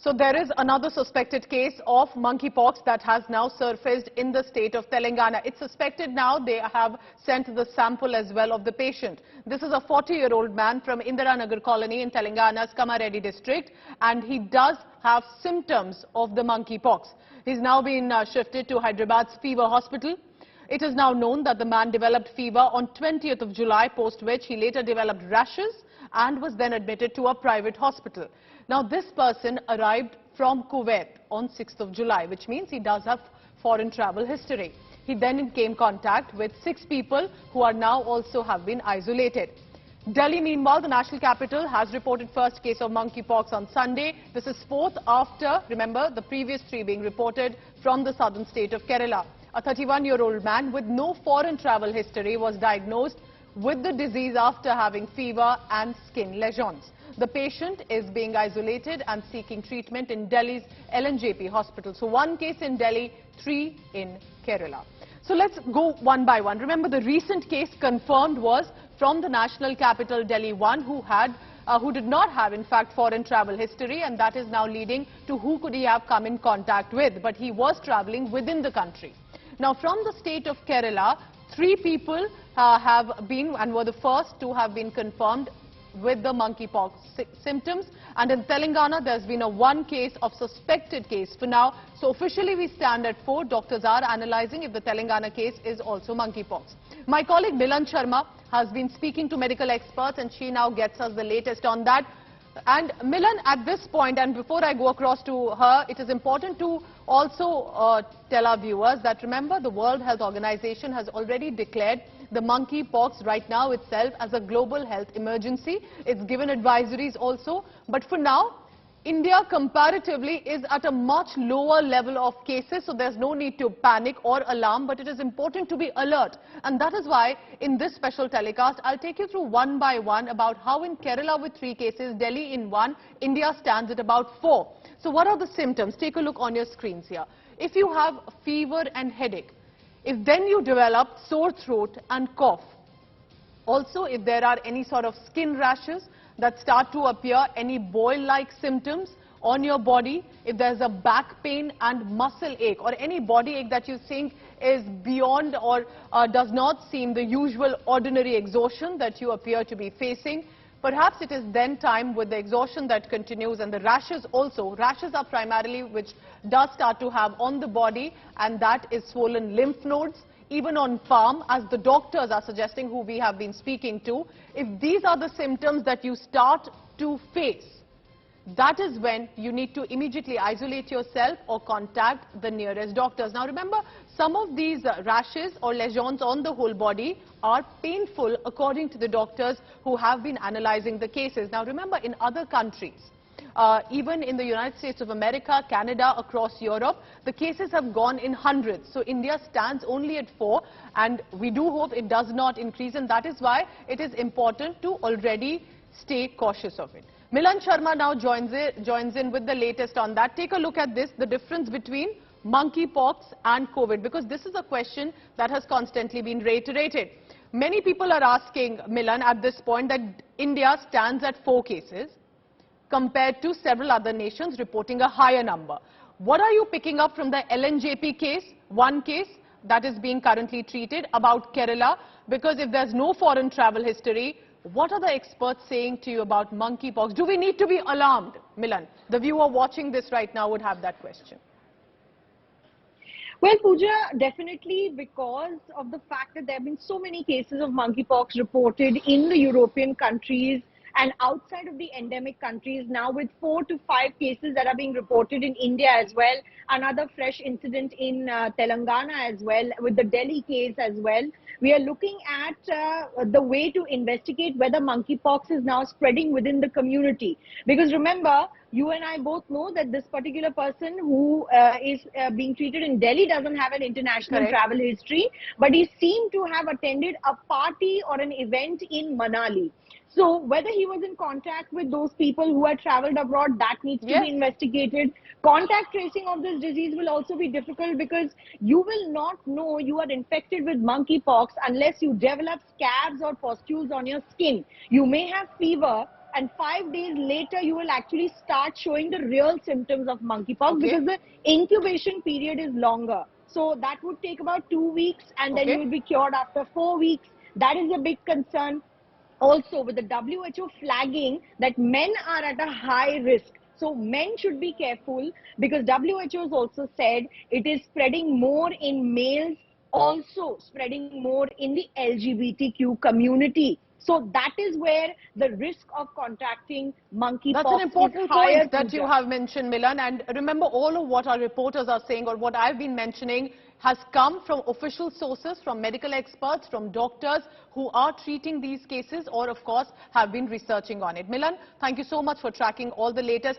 So there is another suspected case of monkeypox that has now surfaced in the state of Telangana. It's suspected now. They have sent the sample as well of the patient. This is a 40-year-old man from Indiranagar colony in Telangana's Kamareddy district, and he does have symptoms of the monkeypox. He's now been shifted to Hyderabad's Fever Hospital. It is now known that the man developed fever on 20th of July, post which he later developed rashes and was then admitted to a private hospital. Now, this person arrived from Kuwait on 6th of July, which means he does have foreign travel history. He then came in contact with 6 people who are now also have been isolated. Delhi, meanwhile, the national capital, has reported first case of monkeypox on Sunday. This is 4th after, remember, the previous 3 being reported from the southern state of Kerala. A 31-year-old man with no foreign travel history was diagnosed with the disease after having fever and skin lesions. The patient is being isolated and seeking treatment in Delhi's LNJP hospital. So 1 case in Delhi, 3 in Kerala. So let's go one by one. Remember, the recent case confirmed was from the national capital, Delhi, one who did not have, in fact, foreign travel history, and that is now leading to who could he have come in contact with. But he was traveling within the country. Now, from the state of Kerala, 3 people have been and were the first to have been confirmed with the monkeypox symptoms, and in Telangana there's been a 1 case of suspected case for now. So officially we stand at 4. Doctors are analyzing if the Telangana case is also monkeypox. My colleague Milan Sharma has been speaking to medical experts, and she now gets us the latest on that. And Milan, at this point, and before I go across to her, it is important to also tell our viewers that, remember, the World Health Organization has already declared the monkeypox right now itself as a global health emergency. It's given advisories also. But for now, India comparatively is at a much lower level of cases, so there's no need to panic or alarm, but it is important to be alert. And that is why in this special telecast, I'll take you through one by one about how in Kerala with 3 cases, Delhi in 1, India stands at about 4. So what are the symptoms? Take a look on your screens here. If you have fever and headache, if then you develop sore throat and cough, also if there are any sort of skin rashes that start to appear, any boil-like symptoms on your body, if there's a back pain and muscle ache or any body ache that you think is beyond or does not seem the usual ordinary exhaustion that you appear to be facing, perhaps it is then time with the exhaustion that continues and the rashes also. Rashes are primarily which does start to have on the body, and that is swollen lymph nodes, even on palm, as the doctors are suggesting who we have been speaking to. If these are the symptoms that you start to face, that is when you need to immediately isolate yourself or contact the nearest doctors. Now remember, some of these rashes or lesions on the whole body are painful according to the doctors who have been analyzing the cases. Now remember, in other countries, even in the United States of America, Canada, across Europe, the cases have gone in hundreds. So India stands only at 4, and we do hope it does not increase, and that is why it is important to already stay cautious of it. Milan Sharma now joins in with the latest on that. Take a look at this, the difference between monkeypox and COVID, because this is a question that has constantly been reiterated. Many people are asking, Milan, at this point that India stands at 4 cases compared to several other nations reporting a higher number. What are you picking up from the LNJP case, 1 case that is being currently treated, about Kerala? Because if there's no foreign travel history, what are the experts saying to you about monkeypox? Do we need to be alarmed, Milan? The viewer watching this right now would have that question. Well, Pooja, definitely, because of the fact that there have been so many cases of monkeypox reported in the European countries and outside of the endemic countries, now with 4 to 5 cases that are being reported in India as well, another fresh incident in Telangana as well, with the Delhi case as well. We are looking at the way to investigate whether monkeypox is now spreading within the community. Because remember, you and I both know that this particular person who is being treated in Delhi doesn't have an international travel history, but he seemed to have attended a party or an event in Manali. So whether he was in contact with those people who had traveled abroad, that needs to be investigated. Contact tracing of this disease will also be difficult, because you will not know you are infected with monkeypox unless you develop scabs or pustules on your skin. You may have fever, and 5 days later you will actually start showing the real symptoms of monkeypox, Okay. because the incubation period is longer. So that would take about 2 weeks, and then Okay. you will be cured after 4 weeks. That is a big concern. Also, with the WHO flagging that men are at a high risk. So men should be careful, because WHO has also said it is spreading more in males, also spreading more in the LGBTQ community. So that is where the risk of contracting That's an monkeypox is important higher, point that you Pooja. have mentioned, Milan. And remember, all of what our reporters are saying, or what I've been mentioning, has come from official sources, from medical experts, from doctors who are treating these cases, or of course have been researching on it. Milan, thank you so much for tracking all the latest.